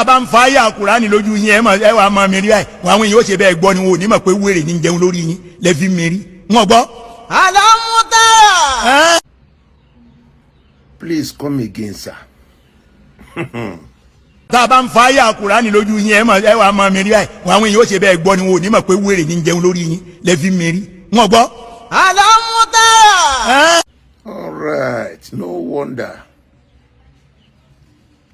bá ń fa àyà Kùránì lójú yín ẹ wà máa mẹ́rí báyìí àwọn èèyàn ó ṣe bẹ́ẹ̀ gbọ́ ni wọn ò ní mọ̀ pé wèrè ní jẹun lórí yín lẹ́fí mẹ́rí wọn gbọ́. Alamutara. Please come again, sir. tá a bá ń fa àyà Kùránì lójú yín ẹ wà máa mẹ́rí báyìí àwọn èèyàn ó ṣe bẹ́ẹ̀ gbọ́ ni wọn ò ní mọ̀ pé wèrè ní jẹun lórí yín lẹ́fí mẹ́rí wọn gbọ́. Alamutara. All right, no wonder.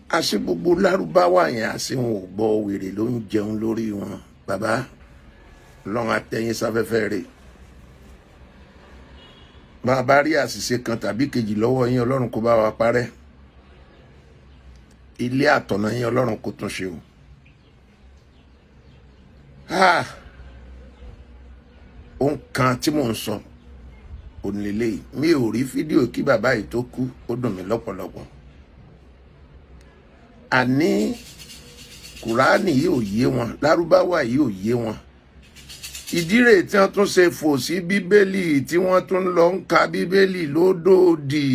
Àṣé gbogbo Lárúbáwá yẹn àṣé wọn ò gbọ́ wèrè ló ń jẹun lórí wọn. Bàbá lọ́n àtẹ̀yìn sáfẹ́fẹ́ rẹ̀. Bàbá rí àṣìṣe kan tàbí kejì lọ́wọ́ yín Ọlọ́run kó bá wa parẹ́. Ilé àtọ̀nà yín Ọlọ́run kó tún ṣe o. Ohun kan tí mò ń sọ onílé mi ò rí fídíò kí bàbá yìí tó kú ó dùn mí lọ́pọ̀lọpọ̀. Àní Kùránì yìí ò yé wọn, Lárúbáwá yìí ò yé wọn. Ìdí rẹ̀ tí wọ́n tún ṣe fò sí Bíbélì tí wọ́n tún lọ ń ka Bíbélì lódòdì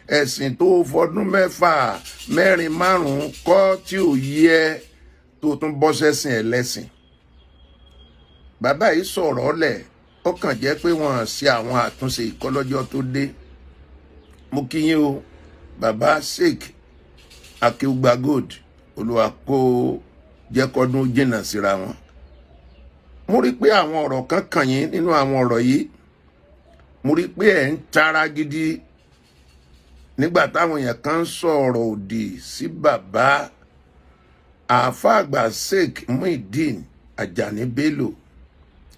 ẹ̀sìn tó fọdún 6, 4, 5 kọ́ tí ò yẹ tó tún bọ́ sẹ́sìn ẹlẹ́sìn. Bàbá yìí sọ̀rọ̀ lẹ̀ ó kàn jẹ́ pé wọ́n ṣe àwọn àtúnṣe ìkọlọ́jọ́ tó dé. Mo kí yín o bàbá Sheikh Akeugba Gold Olúwa kó jẹ́ kọ́dún jìnnà síra wọn. Mo rí pé àwọn ọ̀rọ̀ kan kàn yín nínú àwọn ọ̀rọ̀ yìí. Mo rí pé ẹ̀ ń tara gidi nígbà táwọn èèyàn kan sọ̀rọ̀ òdì sí bàbá àáfàá àgbà Sheikh Muideen Ajani Bello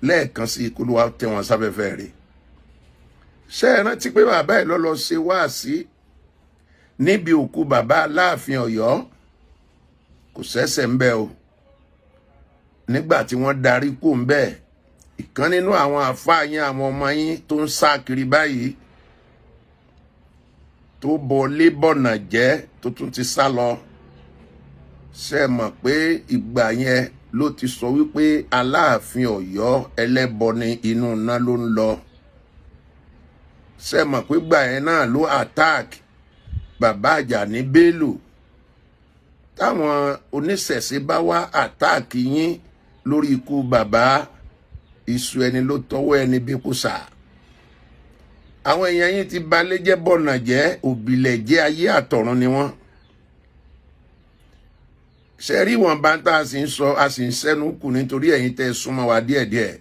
lẹ́ẹ̀kan sí Olúwa tẹ́ wọn sáfẹ́fẹ́ rẹ̀. Ṣé ẹ rántí pé bàbá ẹ̀ lọ ṣe wáàsí níbi òkú bàbá Aláàfin Ọ̀yọ́ kò sẹ́sẹ̀ ń bẹ o. Nígbà tí wọ́n darí kù ń bẹ ìkan nínú àwọn àfáà yín àwọn ọmọ yín tó ń sá kiri báyìí tó bọlé bọ̀nà jẹ́ tó tún ti sá lọ. Ṣé mọ̀ pé ìgbà yẹn ló ti sọ wípé Aláàfin Ọ̀yọ́ ẹlẹ́bọ ní inú iná ló ń lọ. Ṣé mọ̀ pé ìgbà yẹn náà ló attack bàbá Ajani Bello. Táwọn oníṣẹ̀ṣe bá wá attack yín lórí ikú bàbá iṣu ẹni ló tọwọ́ ẹni bí kò sà. Àwọn èèyàn yín ti balẹ̀ jẹ́ bọ̀nà jẹ́ òbílẹ̀ jẹ́ ayé àtọ̀run ni wọ́n. Ṣé rí wọn bá ń tà sí ń sọ a sì ń sẹ́nu kù nítorí ẹ̀yin tẹ́ súnmọ́ wa díẹ̀díẹ̀.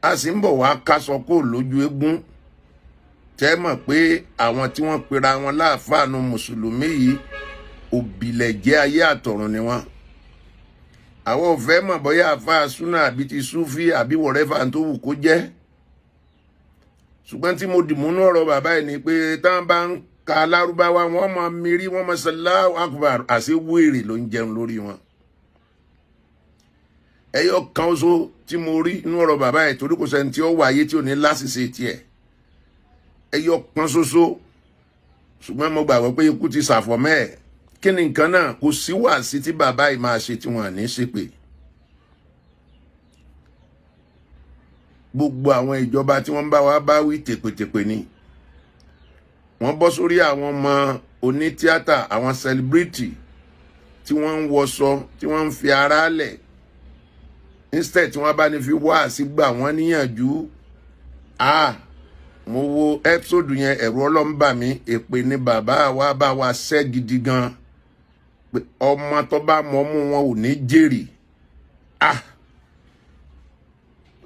A sì ń bọ̀ wá kásọ kó lójú eégún. Tẹ́ mọ̀ pé àwọn tí wọ́n pera wọn láàfáànù mùsùlùmí yìí òbílẹ̀ jẹ́ ayé àtọ̀run ni wọ́n. Àwọn ò fẹ́ mọ̀ bóyá àfáà súnà àbí ti súfì àbí wọ̀rẹ́fà tó wù kó jẹ́. Ṣùgbọ́n tí mo dì múnú ọ̀rọ̀ bàbá ẹ̀ ni pé táwọn bá ń ka Lárúbáwá wọ́n máa mírí wọ́n máa Allahu Akbar àṣẹ wèrè ló ń jẹun lórí wọn. Ẹyọ kan oṣù tí mo rí inú ọ̀rọ̀ bàbá ẹ̀ torí kò sẹ́ni tí ó wáyé tí ò ní láṣìṣe tiẹ̀. Ẹyọ kan ṣoṣo ṣùgbọ́n mo gbàgbọ́ pé ikú ti ṣàfọ̀mọ́ ẹ̀. Kí ni nǹkan náà kò sí wàásí tí bàbá yìí máa ṣe tí wọ́n ní ṣépè. Gbogbo àwọn ìjọba tí wọ́n bá wá bá wí tèpètèpè ni. Wọ́n bọ́ sórí àwọn ọmọ onítíátà àwọn celebrity tí wọ́n ń wọṣọ tí wọ́n ń fi ara lẹ̀. Instead tí wọ́n bá ní fi wáàsí gbà wọ́n níyànjú. Mo wo episode yẹn ẹ̀rù Ọlọ́run bà mí èpè ni bàbá wa bá wa ṣẹ́ gidi gan. Pé ọmọ tó bá mọ mú wọn ò ní jèrè.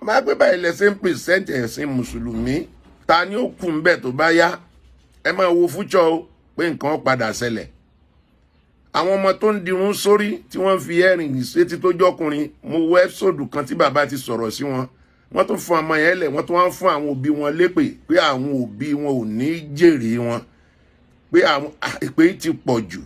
Máa gbé báyìí lẹ́sìn present ẹ̀sìn mùsùlùmí ta ni ó kù ń bẹ̀ tó bá yá. Ẹ máa wo fújọ́ o pé nǹkan ó padà ṣẹlẹ̀. Àwọn ọmọ tó ń dirun sórí tí wọ́n fi ẹ̀rìn sétí tó jọkùnrin mo wo episode kan tí bàbá ti sọ̀rọ̀ sí wọn. Wọ́n tún fún ọmọ yẹn lẹ̀ wọ́n tún wá fún àwọn òbí wọn lépè pé àwọn òbí wọn ò ní jèrè wọn pé àwọn ìpè ti pọ̀ jù.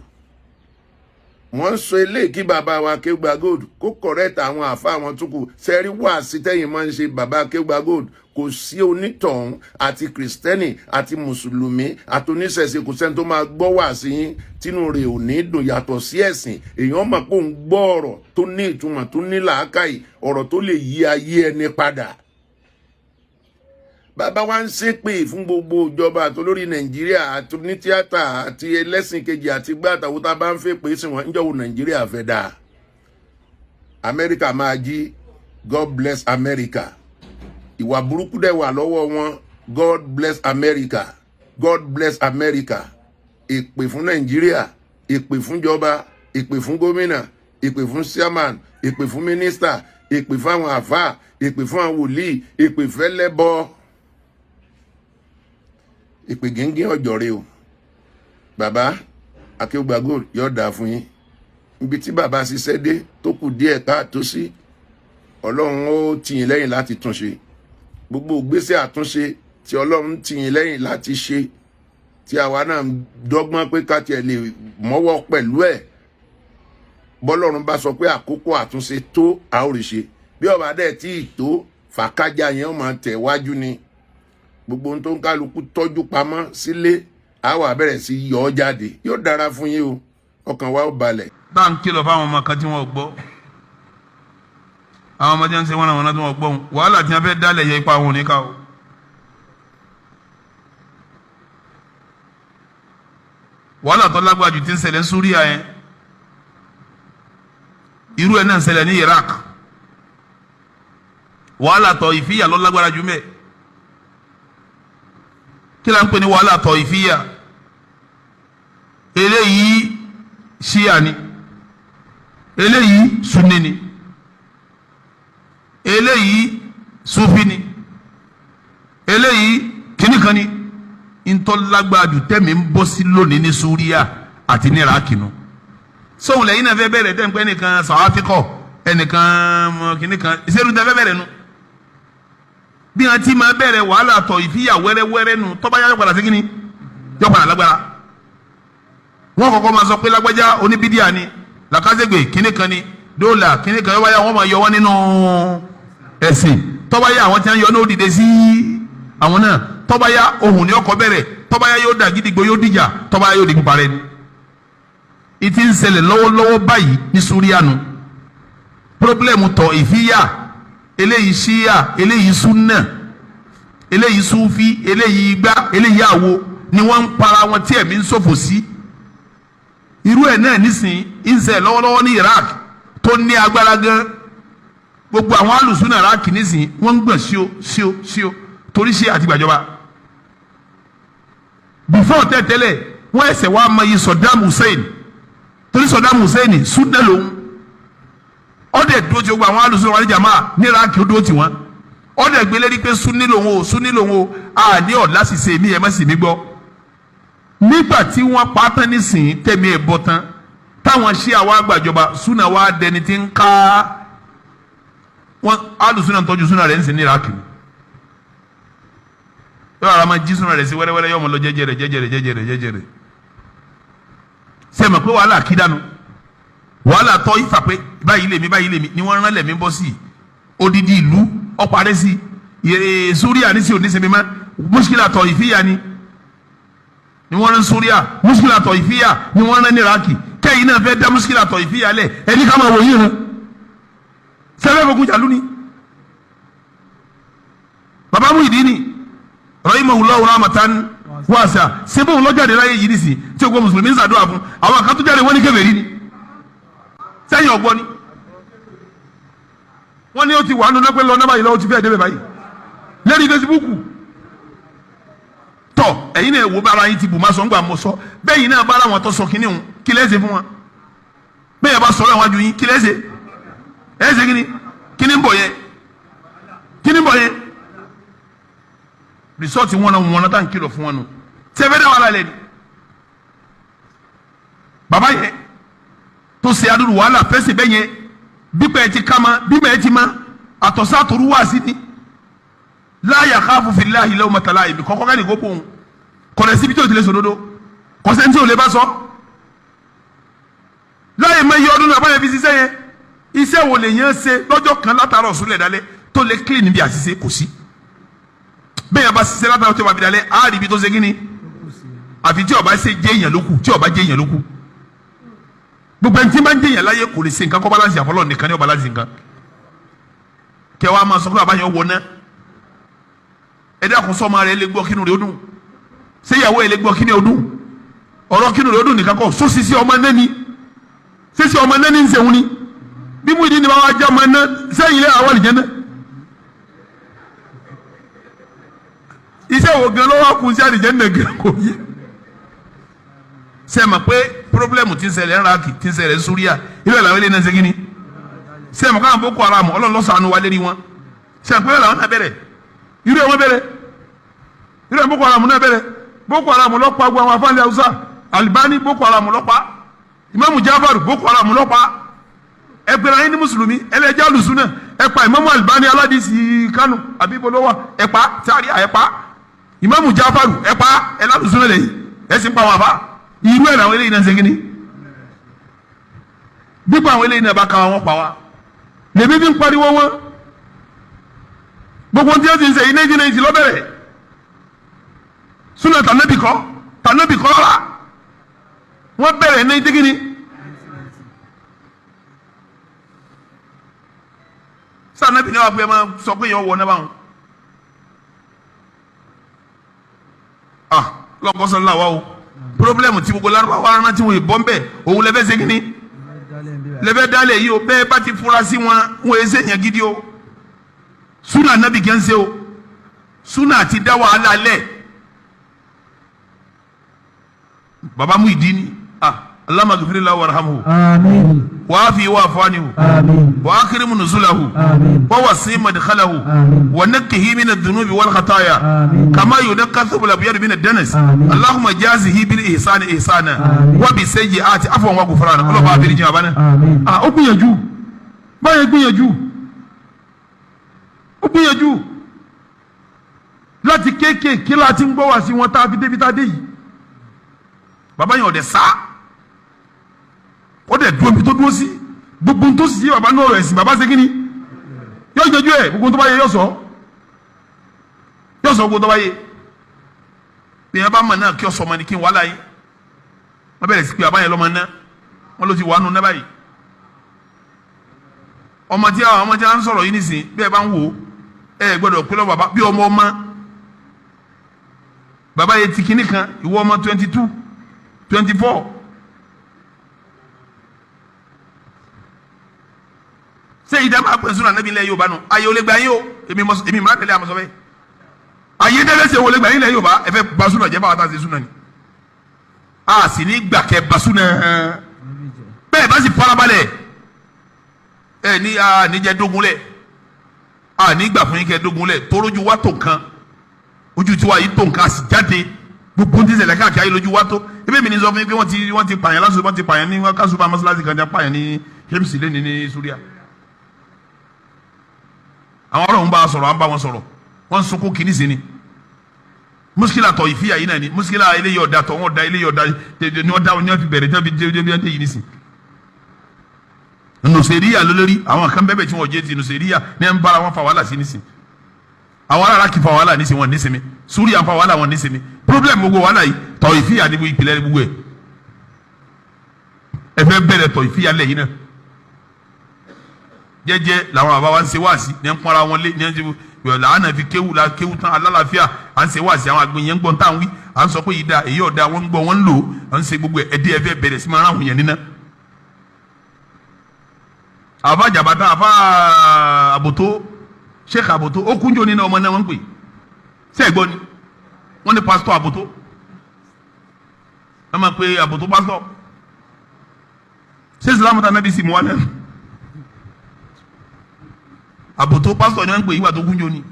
Wọ́n sọ eléyìí kí bàbá wa Akeugba Gold kó correct àwọn àfáà wọn tó kù. Sẹ́rí wáàsí tẹ́yìn máa ń ṣe bàbá Akeugba Gold kò sí onítọ̀hún àti kìrìsìtẹ́nì àti mùsùlùmí àti oníṣẹ̀ṣe kò sẹ́ni tó máa gbọ́ wáàsí yín tínú rẹ̀ ò ní dùn yàtọ̀ sí ẹ̀sìn. Èèyàn mọ̀ pé òun gbọ́ ọ̀rọ̀ tó ní ìtumọ̀ tó ní làákàyè ọ̀rọ̀ tó lè yí ayé ẹni padà. bàbá wa ń ṣépè fún gbogbo ìjọba àtolórí Nàìjíríà àti ní tíátà àti ẹlẹ́sìn kejì àti gbá àtàwọn tá a bá ń fẹ́ pé sí wọn ń jọ̀wọ́ Nàìjíríà fẹ́ dáa. Amẹ́ríkà máa jí God bless America. Ìwà burúkú dẹ̀ wà lọ́wọ́ wọn God bless America. God bless America. Èpè fún Nàìjíríà, èpè fún ìjọba, èpè fún gómìnà, èpè fún chairman, èpè fún mínísítà, èpè fún àwọn àfáà, èpè fún àwọn wòlíì, èpè fẹ́lẹ́bọ. Èpè gẹ́ngẹ́ ọjọ́ rẹ o. Bàbá Akeugba Gold yóò dáa fún yín. Ibi tí bàbá ṣiṣẹ́ dé tó kù díẹ̀ káàtó sí, Ọlọ́run ó tì yín lẹ́yìn láti túnṣe. Gbogbo ìgbésẹ̀ àtúnṣe tí Ọlọ́run tì yín lẹ́yìn láti ṣe, tí àwa náà dọ́gbọ́n pé ká tiẹ̀ lè mọ́wọ́ pẹ̀lú ẹ̀. Bọ́lọ́run bá sọ pé àkókò àtúnṣe tó a ó rí ṣe. Bí ó bá dẹ̀ tí ì tó, fàkájà yẹn ó máa tẹ̀ wájú ni. Gbogbo ohun tó ń kálukú tọ́jú pamọ́ sílé, a wá bẹ̀rẹ̀ sí yọ ọ́ jáde. Yóò dára fún yín o, ọkàn wa ó balẹ̀. Bá ń kìlọ̀ fáwọn ọmọ kan tí wọ́n gbọ́. Àwọn ọmọdé ń ṣe wọ́n àwọn tí wọ́n gbọ́ wọn. Wàhálà tí wọ́n fẹ́ dálẹ̀ yẹ ipa wọn ò ní ká o. Wàhálà tó lágbára jù tí ń ṣẹlẹ̀ ní Súríà yẹn. Irú ẹ̀ náà ń ṣẹlẹ̀ ní Iraq. Wàhálà tó ìfìyà ló lágbára jù mẹ́. Kí la ń pè ní wàhálà tó ìfìyà? Eléyìí Ṣíà ni. Eléyìí Sunni ni. Eléyìí Sufi ni. Eléyìí kìnnìkan ni. Ntọ́lágbájú tẹ́mi ń bọ́ sí lónìí ní Súríà àti ní Iraq nù. Sóhun lẹ́yìn náà fẹ́ bẹ̀rẹ̀ tẹ́ ń pẹ́ ẹnìkan South Africa ẹnìkan kìnnìkan ìṣèlú tẹ́ fẹ́ bẹ̀rẹ̀ nù. Bí wọn ti máa bẹ̀rẹ̀ wàhálà tọ̀ ìfìyà wẹ́rẹ́wẹ́rẹ́ nù tọ́ba yá yọ̀padà sí kínní yọ̀padà lágbára. Wọ́n kọ́kọ́ máa sọ pé lágbájá oníbídíà ni làkàṣègbè kìnnìkan ni dóòlà kìnnìkan yọ̀wáyà wọ́n máa yọ wọ́n nínú ẹ̀sìn tọ́ba yá àwọn tí wọ́n yọ ní òdìdẹ sí àwọn náà tọ́ba yá ohun ní ọkọ̀ bẹ̀rẹ̀ tọ́ba yá yóò dà gidigbo yóò dìjà tọ́ba yá yóò di parẹ́ ni. Ìtì ń ṣẹlẹ̀ lọ́wọ́lọ́wọ́ báyìí ní Súríà nù. Pírọ́blẹ̀mù tọ̀ ìfìyà eléyìí Ṣíà eléyìí Súnnà eléyìí Súfì eléyìí igbá eléyìí àwo ni wọ́n ń para wọn tí ẹ̀mí ń ṣòfò sí. Irú ẹ̀ náà nísìnyí ń ṣẹlẹ̀ lọ́wọ́lọ́wọ́ ní Iraq tó ní agbára gan. Gbogbo àwọn alùsùn Iraq nísìnyí wọ́n ń gbọ̀n ṣíò torí Ṣíà àti gbàjọba. Before tẹ́tẹ́lẹ̀ wọ́n ẹsẹ̀ wá mọ iye Saddam Hussein torí Saddam Hussein Súnnà lòun. Ọdẹ dúró ti gbogbo àwọn alùsùn wọn ní jàmáà ní Iraq ó dúró ti wọn. Ọdẹ gbélé rí pé Sunni lòun o àní ọ̀la ṣiṣẹ́ mi ẹ̀ má sì mí gbọ́. Nígbà tí wọ́n pa tán nísìnyí tẹ̀mí ẹ̀ bọ́ tán táwọn Ṣíà wá gbàjọba Súnnà wá dẹni tí ń ká wọn alùsùn náà tọ́jú Súnnà rẹ̀ ń sìn ní Iraq. Yọ̀ọ́ ara máa jí Súnnà rẹ̀ sí wẹ́rẹ́wẹ́rẹ́ yọ̀ọ́ mọ̀ lọ jẹ́jẹ́rẹ́. Sẹ́mi pé wàhálà kí dànù wàhálà tọ́ ifá pé báyìí lèmi ni wọ́n rán lẹ̀mí bọ́ sí odidi ìlú ọ̀parẹ́ sí Súríà ní sí oníṣẹ́mi mọ́ mùsùlùmí tọ̀ ìfìyà ni wọ́n rán Súríà mùsùlùmí tọ̀ ìfìyà ni wọ́n rán ní Iraki kẹ́yìn náà fẹ́ dá mùsùlùmí tọ̀ ìfìyà lẹ̀ ẹni ká máa wò yín rán sẹ́fẹ́ fokùn jàlú ni. Bàbá Muyideen rahimahullahu rahmatan wasi'a sebo lọ́jáde láyé yìí nìsín tí o gbọ́ mùsùlùmí ń ṣàdúrà fún àwọn àkàtúntò jáde wọ́n ní kèfèrí ni sẹ́yìn ọ̀gbọ́n ni wọ́n ní ó ti wà nínú náà pé lọ́nà báyìí lọ́wọ́ ti fẹ́ẹ́ débẹ̀ báyìí lẹ́rìí fesibúùkù tọ̀ ẹ̀yin náà wo bára yín ti bù má sọ ńgbà mọ́ sọ bẹ́ẹ̀ yìí náà bára wọn tó sọ kínní òun kí lẹ́sẹ̀ fún wọn bẹ́ẹ̀ yẹn bá sọ̀rọ̀ àwọn àjò yín kí lẹ́sẹ̀ ẹ̀sẹ̀ kíní ń bọ̀ yẹn rìsọ́ọ̀tì wọn náà tá à ń kìlọ̀ fún wọn nù tẹ́fẹ́ dá wàhálà lẹ́nu bàbá yẹn tó ṣe adúrú wàhálà fẹsẹ̀ bẹ́ẹ̀ yẹn bípẹ́ ti ká ma bímẹ́ ti ma àtọ̀sá toru wá sí ni la yakhafu fillahi lawmata la'im kọ́kọ́ ká ní kó bóun kọ̀rẹ́ síbi tí o ti lè sòdodo kọ̀sẹ́ntì ò lè bá sọ láyé mọ iye ọdún náà báyẹn fi ṣiṣẹ́ yẹn iṣẹ́ wo lè yẹn ṣe lọ́jọ́ kan látara ọ̀sùn lẹ̀ dalẹ̀ tó lè clean níbi àṣìṣe kò sí bẹ́ẹ̀ yẹn bá ṣiṣẹ́ látara tó bá fi dalẹ̀ á rí ibi tó ṣe kí ni àfi tí ó bá ṣe jẹ́ èèyàn lókù tí ó bá jẹ́ èèyàn lókù gbogbo ẹni tí máa ń jẹyàn láyé kò lè ṣe nǹkan kọ́ balance àfọlọ́ nìkan ní ọba láti nǹkan kẹwàá máa sọ fún àbáyọ wọ náà ẹ dákun sọ́mọ rẹ̀ lè gbọ́ kínú rẹ̀ ó dùn ṣé ìyàwó ẹ̀ lè gbọ́ kínú rẹ̀ ó dùn ọ̀rọ̀ kínú rẹ̀ ó dùn nìkan kọ́ so sisi ọmọ nẹ́ni sisi ọmọ nẹ́ni ń sẹ́wọ́n ni bí mu ìdí ni wàá jẹ́ ọmọ nẹ́ sẹ́yìn lẹ́ àwọn àlìjẹ́ náà iṣẹ́ wo gan lọ́wọ́ kù sí àlìjẹ́ náà gan kò yé sẹ́ẹ̀ mọ̀ pé pírọ́blẹ́mù ti ń ṣẹlẹ̀ ń Iraki ti ń ṣẹlẹ̀ ń Súríà ibẹ̀ làwọn eléyìí náà ṣe kí ni sẹ́ẹ̀ mọ̀ káwọn Boko Haram ọlọ́ọ̀lọ́sàánú wa lérí wọn sẹ́ẹ̀ pé làwọn náà bẹ̀rẹ̀ irú ẹ̀ wọ́n bẹ̀rẹ̀ irú ẹ̀ Boko Haram náà bẹ̀rẹ̀ Boko Haram lọ́pàá gbọ́ àwọn afáàlẹ̀ Haúsá Albani Boko Haram lọ́pàá Imamu Jafaru Boko Haram lọ́pàá ẹgbẹ̀rẹ̀ ayé ní mùsùlùmí ẹlẹ́jà lùsùnà ẹ̀pà Imamu Albani aládìsí Kánò àbíbolówà ẹ̀pà Zaria ẹ̀pà Imamu Jafaru ẹ̀pà ẹ̀ládùsùnà lẹ́yìn ẹ̀sìn pa wọn àbá irú ẹ̀ làwọn eléyìí náà ṣe kíni dípò àwọn eléyìí náà bá ka wọn pa wa lèmi fi ń pariwo wọn gbogbo tí wọ́n ti ń sẹ́yìn 1990 lọ́bẹ̀rẹ̀ súnà tànàbì kọ́ rà wọ́n bẹ̀rẹ̀ ní tíkìní sànàbì náà wà pé ẹ máa sọ pé yẹn wọ náà báwọn lọ́kọ́sọ́ ńlá wa o pírọ́blẹ́mù tí gbogbo lárúbáwá aráná tí wọ́n yìí bọ́ ń bẹ̀ òun lẹ́fẹ́ ṣe kíní lẹ́fẹ́ dálẹ̀ yìí o bẹ́ẹ̀ bá ti fura sí wọn wọ́n yẹ sẹ́yìn gidi o súnà nàbì kẹ́ ń ṣe o súnà àti dá wàhálà lẹ̀ baba Muidini Allahumma ghfir lahu warhamhu آمين وعافه واعف عنه آمين واكرم نزله آمين ووسع مدخله آمين ونقه من الذنوب والخطايا آمين كما ينقى الثوب الابيض من الدنس آمين اللهم جازه بالاحسان احسانا آمين وبالسيئات عفوا وغفرانا الله بá bẹ̀rẹ̀ jìn bana آمين ó gbìyànjú báyẹn gbìyànjú láti kéékèèké láti ń gbọ́ wá sí wọn tá a fi débi tá a dé yìí bàbá yẹn ọ̀dẹ̀ sá ó dẹ̀ dúró mi tó dúró sí gbogbo tó sì yé bàbá náà rẹ̀ sí bàbá ṣe kí ni yóò jẹjú ẹ̀ gbogbo tó bá yẹ yóò sọ gbogbo tó bá yẹ bí yẹn bá mọ̀ náà kí ọ sọ ọmọ ní kí n wàhálà yìí wọ́n bẹ̀rẹ̀ sí pé bàbá yẹn lọ́mọ náà wọ́n ló ti wà nù náà báyìí ọmọ tí a ń sọ̀rọ̀ yìí nísìnyí bí ẹ bá ń wò ẹ gbọ́dọ̀ pé lọ bàbá bí ọmọ bàbá yẹn ti kíní kan ìwọ ọmọ 22 24 ṣé ìdá máa pè sùnà níbi ilẹ̀ Yorùbá nù ayé olè gbà yín o èmi mìíràn tẹ̀lé àmọ́ sọ bẹ́ẹ̀ ayé dẹ́lẹ́ ṣe olè gbà yín ilẹ̀ Yorùbá ẹ fẹ́ ba sùnà jẹ́ báwa tá a ṣe sùnà ni a sì ní gbà kẹ́ ba sùnà bẹ́ẹ̀ bá sì farabalẹ̀ ẹ ní a níjẹ́ dógunlẹ̀ a ní gbà fún yín kẹ́ dógunlẹ̀ torójú wa tó nǹkan ojú tiwa yìí tó nǹkan a sì jáde gbogbo ti ṣẹlẹ̀ káàkiri ayé lójú wa tó ebe mi ni sọ fún mi pé wọ́n ti pààyàn lásìkò wọ́n ti pààyàn ní kásùpà mọ́sálásí kan jẹ́ pààyàn ní james lẹ́ni ní Suria àwọn ọ̀rọ̀ ń bá a sọ̀rọ̀ à ń bá wọn sọ̀rọ̀ wọ́n ń sunkún kìíní sí ni muskila tọ̀ ìfìyà yìí náà ni muskila eléyìí ọ̀dà tọ̀ wọ́n da eléyìí ọ̀dà ni wọ́n fi bẹ̀rẹ̀ tí wọ́n fi yìí nísìn nùsèríyà lólórí àwọn kan bẹ́ẹ̀ bẹ́ẹ̀ tí wọ́n jẹ́ ti nùsèríyà ní ẹ̀ ń bára wọn fa wàhálà sí nísìn àwọn ará kì fa wàhálà nísìn wọn nísìmí Suria fa wàhálà wọn nísìmí problem gbogbo wàhálà yìí tọ̀ ìfìyà ní ìpìlẹ̀ gbogbo ẹ̀ ẹ fẹ́ bẹ̀rẹ̀ tọ̀ ìfìyà lẹ́yìn náà jẹ́jẹ́ làwọn bàbá wa ń ṣe wáàsí ní ẹ̀ ń pọ́nra wọn lé ní ẹ̀ ń ṣe yọ̀ọ̀lá àná fi kéwù la kéwù tán alálàáfíà à ń ṣe wáàsí àwọn àgbẹ̀ yẹn ń gbọ́n táwọn wí à ń sọ pé ìdá èyí ọ̀dà wọn ń gbọ́ wọn ń lò à ń ṣe gbogbo ẹ̀ ẹ̀dí ẹ̀ fẹ́ bẹ̀rẹ̀ sí máa ráhùn yẹn níná. àfa jàbátà àfa àbòtó sheikh àbòtó ó kúnjó nínú ọmọ náà wọ́n ń pè ṣé ẹ̀ gbọ́ ni wọ́n ní pásítọ̀ àbòtó wọ́n máa pe àbòtó pásítọ̀ ṣé ìsìlámù tán náà bí sì mú wa náà àbòtó pásítọ̀ ni wọ́n ń pè ìgbà tó kúnjó ni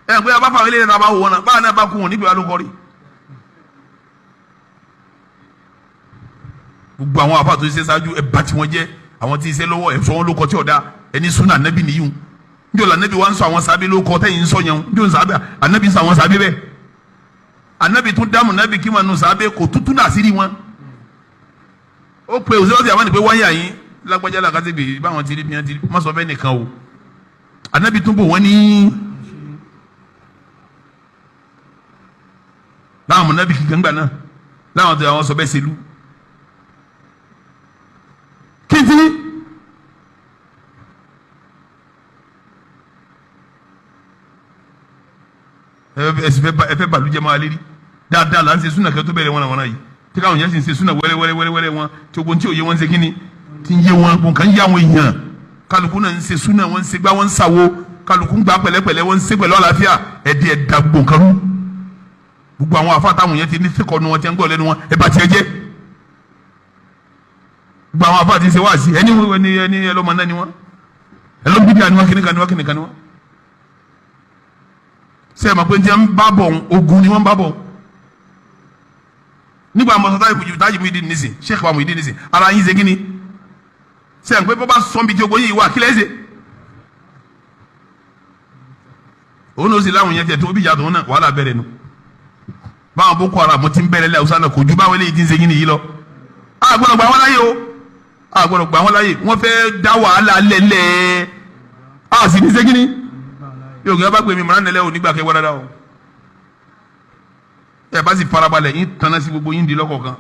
ẹ̀ pé abáfà ilé ìrìn àbáwò wọn náà báwa náà bá kú wọn nígbà wà ló kọrí gbogbo àwọn àfà tó ṣe ṣáájú ẹ̀ bá tiwọn jẹ́ àwọn tí ń ṣe lọ́wọ́ ẹ̀ sọ wọn ló kọ tí ọ̀dà ẹni súnà ànábì nìyí njẹ́ o la ànábì wa ń sọ àwọn sábẹ́ ló kọ tẹ́yìn ń sọ yẹn njẹ́ o sábẹ́ ànábì ń sọ àwọn sábẹ́ bẹ́ẹ̀ ànábì tún dáàmú ànábì kí wọn nù sábẹ́ kò tútù náà sí rí wọn ó pe òṣèlú ọ̀sẹ̀ àwọn ènìyàn pé wáyà yín lágbájá làkàtà bèèrè báwọn ti rí bí wọn ti rí má sọ bẹ́ẹ̀ nìkan o ànábì tún bò wọ́n ní láwọn ànábì kíkan gbà náà láwọn tó àwọn sọ bẹ́ẹ̀ ṣe lú kíntìní. ẹ fẹ́ bàlújẹ́ máa lérí dáadáa là ń ṣe súnà kẹ́ tó bẹ̀rẹ̀ wọn yìí tí káwọn yẹn sì ń ṣe súnà wẹ́rẹ́wẹ́rẹ́ wọn tí ogun tí òye wọn ń ṣe kíni tí ń yé wọn kò kàn ń yá wọn èèyàn kálukú náà ń ṣe súnà wọn ń ṣe gbá wọn ń ṣàwo kálukú ń gbà pẹ̀lẹ́pẹ̀lẹ́ wọn ń ṣe pẹ̀lú àlàáfíà ẹ̀dí ẹ̀dá gbòǹkanú gbogbo àwọn afáàtàwọn yẹn ti ní síkọ̀ọ́nù wọn ti ń gbọ́ lẹ́nu wọn ẹ bá tiẹ̀ jẹ́ gbogbo àwọn afáàtì ń ṣe wá sí ẹni ẹlọ́mọ náà ni wọn ẹlọ́mọdé ni wọn kìnìkan ni wọn sẹ́yìn ma pé ní ti ń bá bọ̀ ogun ni wọ́n bá bọ̀ nígbà mọ̀sátá ìkùjú tájì Muyideen nísìn Sheikh wa Muyideen nísìn ara yín ṣe kíni sẹ́yìn pé bọ́bá sọ́nbi tí ogun yìí wà kílẹ̀ ṣe òun ló sì láwọn yẹn tẹ̀ tó bí ìjà tó náà wàhálà bẹ̀rẹ̀ nu báwọn Boko Haram ti ń bẹ̀rẹ̀ lẹ́ ọ̀sán náà kò ju báwọn eléyìí ti ń ṣe kíni yìí lọ àgbọ̀dọ̀ gbà wọ́n láyé o àgbọ̀dọ̀ gbà wọ́n láyé wọ́n fẹ́ dá wàhálà lẹ́lẹ́ àsì ní ṣe kíni yóò gbé abá pè mí mọ̀nà nílẹ̀ onígbà kẹwàá dáadáa o ẹ bá sì farabalẹ̀ yín tanná sí gbogbo yín di lọ́kọ̀ọ̀kan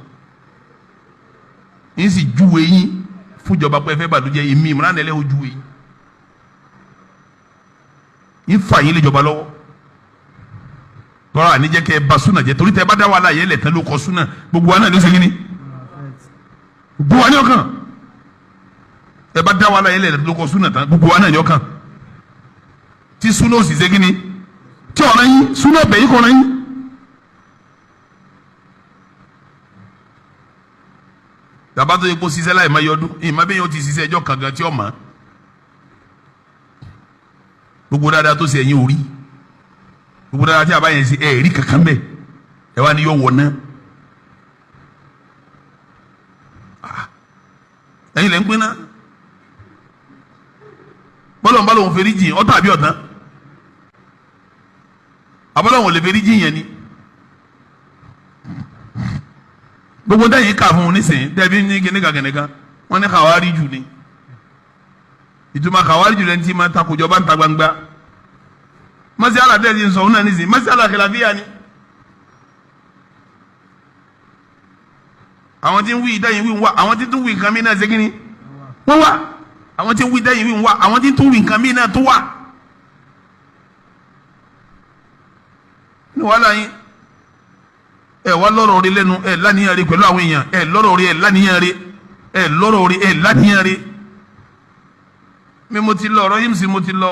yín sì júwe yín fúnjọba pé ẹ fẹ́ bàdújẹ́ èmi mọ̀nà nílẹ̀ o júwe yín yín fà yín lè jọba lọ́wọ́ tọ́ra àníjẹ́ kẹ́ ẹ bá súnà jẹ́ torí tẹ́ ẹ bá dá wàhálà yẹn lẹ̀ tán ló kọ súnà gbogbo wa náà ló ṣe kí ni gbogbo wa ní ọkàn ẹ bá dá wàhálà yẹn lẹ̀ ló kọ súnà tán gbogbo wa náà ní ọkàn tí súnà ò sì ṣe kíni tí ọ̀rọ̀ yín súnà ọ̀bẹ yín kọ̀ọ̀rọ̀ yín. tàbá tó yẹ kó ṣiṣẹ́ láì má yọdún ìmọ̀ bẹ́ẹ̀ yóò ti ṣiṣẹ́ ẹjọ́ kankan tí ó mọ̀ gbogbo dáadáa tó ṣe ẹ̀yìn orí gbogbo dáadáa tí a bá yẹn ṣe ẹ̀rí kankan bẹ́ẹ̀ ẹ wá ní yọ wọ̀ náà ẹ̀yin lẹ́ ń pín náà bọ́lọ̀ ń bá lòun fèrè jìn ọ́ tàbí ọ̀tán abọ́lọ́wọ̀n lè fèrè jìn yẹn ni gbogbo dẹ́yìn kà fún un nísìnyí dẹ́bi ní kìnìkan wọ́n ní kàwárí jù ni ìtumọ̀ kàwárí jù lẹ́ni tí máa takò jọba ń ta gbangba mọ́sí aládé ti ń sọ ọ́n náà nísìnyí mọ́sí alákìláfíà ni àwọn tí ń wí dẹ́yìn wí ń wá àwọn tí tún wí nǹkan mi náà ṣe kí ni wọ́n wá àwọn tí ń wí dẹ́yìn wí ń wá àwọn tí tún wí nǹkan mi náà tó wá ní wàhálà yín ẹ wá lọ́rọ̀ rí lẹ́nu ẹ láníyàn rí pẹ̀lú àwọn èèyàn ẹ lọ́rọ̀ rí ẹ láníyàn rí ẹ lọ́rọ̀ rí ẹ láníyàn rí mi mo ti lọ ọ̀rọ̀ yìí sì mo ti lọ